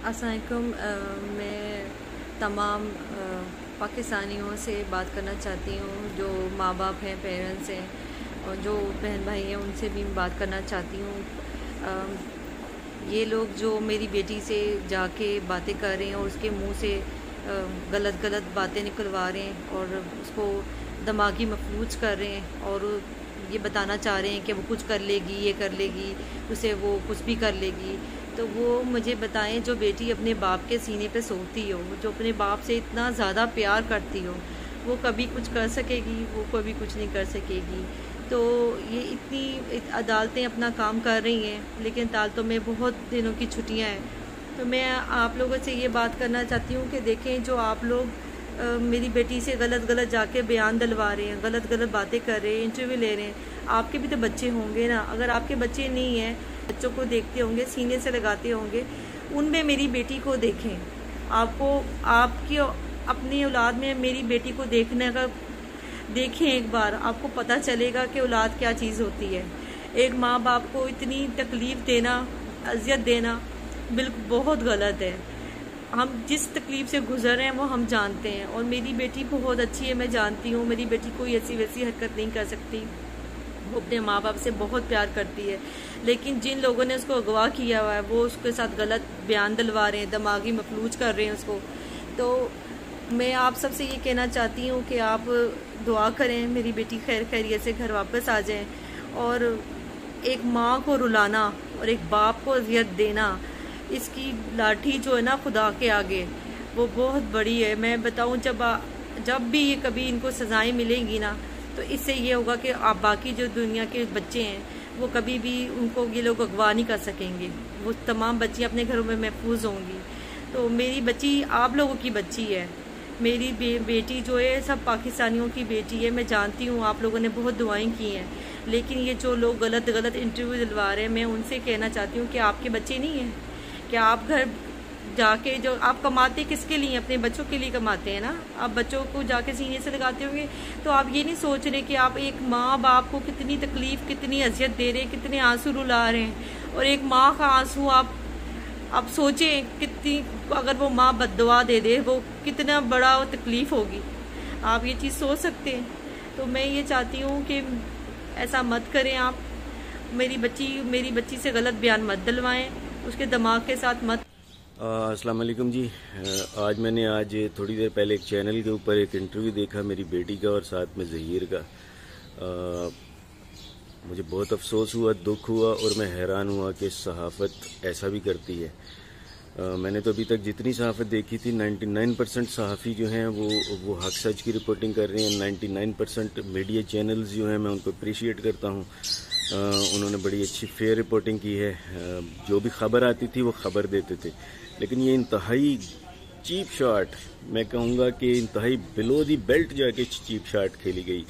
السلام علیکم۔ میں تمام پاکستانیوں سے بات کرنا چاہتی ہوں جو ماں باپ ہیں، پیرنٹس ہیں، اور جو بہن بھائی ہیں ان سے بھی بات کرنا چاہتی ہوں۔ یہ لوگ جو میری بیٹی سے جا کے باتیں کر رہے ہیں اور اس کے منہ سے غلط باتیں نکلوا رہے ہیں اور اس کو دماغی مفلوج کر رہے ہیں اور یہ بتانا چاہ رہے ہیں کہ وہ کچھ کر لے گی، یہ کر لے گی، اسے وہ کچھ بھی کر لے گی، تو وہ مجھے بتائیں جو بیٹی اپنے باپ کے سینے پہ سوتی ہو، جو اپنے باپ سے اتنا زیادہ پیار کرتی ہو، وہ کبھی کچھ کر سکے گی؟ وہ کبھی کچھ نہیں کر سکے گی۔ تو یہ اتنی عدالتیں اپنا کام کر رہی ہیں، لیکن عدالتوں میں بہت دنوں کی چھٹیاں ہیں۔ تو میں آپ لوگوں سے یہ بات کرنا چاہتی ہوں کہ دیکھیں، جو آپ لوگ میری بیٹی سے غلط جا کے بیان دلوا رہے ہیں، غلط باتیں کر رہے ہیں، انٹرویو لے رہے ہیں، آپ کے بھی تو بچے ہوں گے نا۔ اگر آپ کے بچے نہیں ہیں، بچوں کو دیکھتے ہوں گے، سینے سے لگاتے ہوں گے، ان میں میری بیٹی کو دیکھیں۔ آپ کی اپنی اولاد میں میری بیٹی کو دیکھیں ایک بار، آپ کو پتہ چلے گا کہ اولاد کیا چیز ہوتی ہے۔ ایک ماں باپ کو اتنی تکلیف دینا، اذیت دینا بالکل بہت غلط ہے۔ ہم جس تکلیف سے گزر رہے ہیں وہ ہم جانتے ہیں، اور میری بیٹی بہت اچھی ہے، میں جانتی ہوں میری بیٹی کوئی ایسی ویسی حرکت نہیں کر سکتی، وہ اپنے ماں باپ سے بہت پیار کرتی ہے، لیکن جن لوگوں نے اس کو اغوا کیا ہوا ہے وہ اس کے ساتھ غلط بیان دلوا رہے ہیں، دماغی مفلوج کر رہے ہیں اس کو۔ تو میں آپ سب سے یہ کہنا چاہتی ہوں کہ آپ دعا کریں میری بیٹی خیریت سے گھر واپس آ جائیں، اور ایک ماں کو رلانا اور ایک باپ کو اذیت دینا، اس کی لاٹھی جو ہے نا خدا کے آگے وہ بہت بڑی ہے۔ میں بتاؤں، جب بھی یہ کبھی ان کو سزائیں ملیں گی نا، تو اس سے یہ ہوگا کہ آپ باقی جو دنیا کے بچے ہیں وہ کبھی بھی ان کو یہ لوگ اغوا نہیں کر سکیں گے، وہ تمام بچیاں اپنے گھروں میں محفوظ ہوں گی۔ تو میری بچی آپ لوگوں کی بچی ہے، میری بیٹی جو ہے سب پاکستانیوں کی بیٹی ہے۔ میں جانتی ہوں آپ لوگوں نے بہت دعائیں کی ہیں، لیکن یہ جو لوگ غلط انٹرویو دلوا رہے ہیں، میں ان سے کہنا چاہتی ہوں کہ آپ کے بچے نہیں ہیں کیا؟ آپ گھر جا کے جو آپ کماتے کس کے لیے؟ اپنے بچوں کے لیے کماتے ہیں نا۔ آپ بچوں کو جا کے سینے سے لگاتے ہوں گے، تو آپ یہ نہیں سوچ رہے کہ آپ ایک ماں باپ کو کتنی تکلیف، کتنی اذیت دے رہے ہیں، کتنے آنسو رلا رہے ہیں، اور ایک ماں کا آنسو آپ سوچیں کتنی، اگر وہ ماں بد دعا دے دے وہ کتنا بڑا تکلیف ہوگی، آپ یہ چیز سوچ سکتے ہیں؟ تو میں یہ چاہتی ہوں کہ ایسا مت کریں آپ، میری بچی سے غلط بیان مت دلوائیں، اس کے دماغ کے ساتھ مت۔ السلام علیکم جی۔ آج میں نے تھوڑی دیر پہلے ایک چینل کے اوپر ایک انٹرویو دیکھا میری بیٹی کا اور ساتھ میں ظہیر کا۔ مجھے بہت افسوس ہوا، دکھ ہوا، اور میں حیران ہوا کہ صحافت ایسا بھی کرتی ہے۔ میں نے تو ابھی تک جتنی صحافت دیکھی تھی 99% صحافی جو ہیں وہ حق سچ کی رپورٹنگ کر رہے ہیں۔ 99% میڈیا چینلز جو ہیں میں ان کو اپریشیٹ کرتا ہوں، انہوں نے بڑی اچھی فیئر رپورٹنگ کی ہے، جو بھی خبر آتی تھی وہ خبر دیتے تھے۔ لیکن یہ انتہائی چیپ شاٹ، میں کہوں گا کہ انتہائی بلو دی بیلٹ جا کے چیپ شاٹ کھیلی گئی۔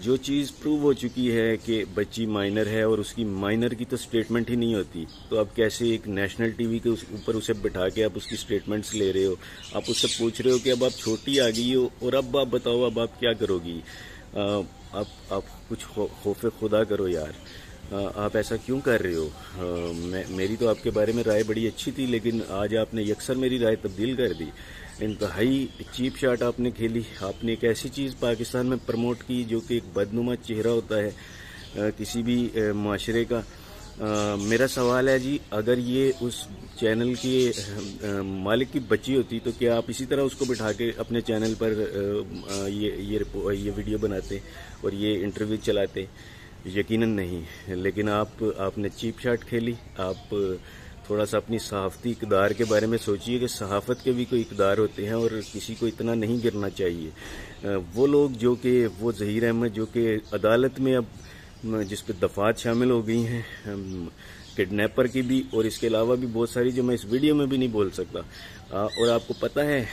جو چیز پروو ہو چکی ہے کہ بچی مائنر ہے اور اس کی مائنر کی تو سٹیٹمنٹ ہی نہیں ہوتی، تو اب کیسے ایک نیشنل ٹی وی کے اوپر اسے بٹھا کے آپ اس کی سٹیٹمنٹس لے رہے ہو؟ آپ اس سے پوچھ رہے ہو کہ اب آپ چھوٹی آ گئی ہو اور اب آپ بتاؤ اب آپ کیا کرو گی؟ آپ کچھ خوف خدا کرو یار، آپ ایسا کیوں کر رہے ہو؟ میری تو آپ کے بارے میں رائے بڑی اچھی تھی، لیکن آج آپ نے یکسر میری رائے تبدیل کر دی۔ انتہائی چیپ شاٹ آپ نے کھیلی۔ آپ نے ایک ایسی چیز پاکستان میں پروموٹ کی جو کہ ایک بدنما چہرہ ہوتا ہے کسی بھی معاشرے کا۔ میرا سوال ہے جی، اگر یہ اس چینل کے مالک کی بچی ہوتی تو کیا آپ اسی طرح اس کو بٹھا کے اپنے چینل پر یہ ویڈیو بناتے اور یہ انٹرویو چلاتے؟ یقیناً نہیں۔ لیکن آپ نے چیپ شاٹ کھیلی۔ آپ تھوڑا سا اپنی صحافتی اقدار کے بارے میں سوچئے کہ صحافت کے بھی کوئی اقدار ہوتے ہیں اور کسی کو اتنا نہیں گرنا چاہیے۔ وہ لوگ جو کہ وہ ظہیر احمد جو کہ عدالت میں اب جس پہ دفعات شامل ہو گئی ہیں کڈنیپر کی بھی، اور اس کے علاوہ بھی بہت ساری جو میں اس ویڈیو میں بھی نہیں بول سکتا، اور آپ کو پتہ ہے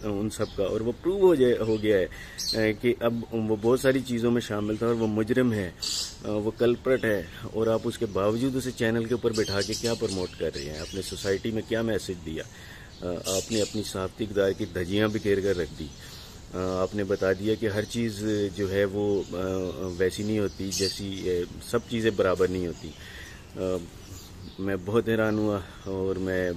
ان سب کا، اور وہ پروو ہو گیا ہے کہ اب وہ بہت ساری چیزوں میں شامل تھا اور وہ مجرم ہے، وہ کلپرٹ ہے، اور آپ اس کے باوجود اسے چینل کے اوپر بٹھا کے کیا پروموٹ کر رہے ہیں؟ اپنے سوسائٹی میں کیا میسج دیا؟ آپ نے اپنی صحافتی اقدار کی دھجیاں بکھیر کر رکھ دی۔ آپ نے بتا دیا کہ ہر چیز جو ہے وہ ویسی نہیں ہوتی جیسی، سب چیزیں برابر نہیں ہوتی۔ میں بہت حیران ہوا، اور میں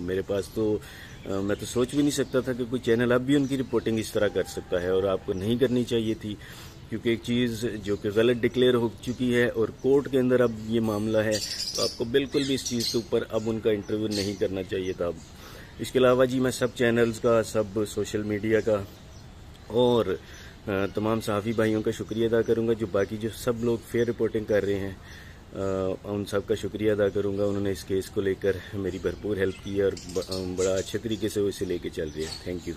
میرے پاس تو میں تو سوچ بھی نہیں سکتا تھا کہ کوئی چینل اب بھی ان کی رپورٹنگ اس طرح کر سکتا ہے، اور آپ کو نہیں کرنی چاہیے تھی، کیونکہ ایک چیز جو کہ غلط ڈکلیئر ہو چکی ہے اور کورٹ کے اندر اب یہ معاملہ ہے، تو آپ کو بالکل بھی اس چیز کے اوپر اب ان کا انٹرویو نہیں کرنا چاہیے تھا۔ اس کے علاوہ جی میں سب چینلز کا، سب سوشل میڈیا کا اور تمام صحافی بھائیوں کا شکریہ ادا کروں گا، جو باقی جو سب لوگ فیئر رپورٹنگ کر رہے ہیں، ان سب کا شکریہ ادا کروں گا۔ انہوں نے اس کیس کو لے کر میری بھرپور ہیلپ کی ہے اور بڑا اچھے طریقے سے وہ اسے لے کے چل رہے ہیں۔ Thank you.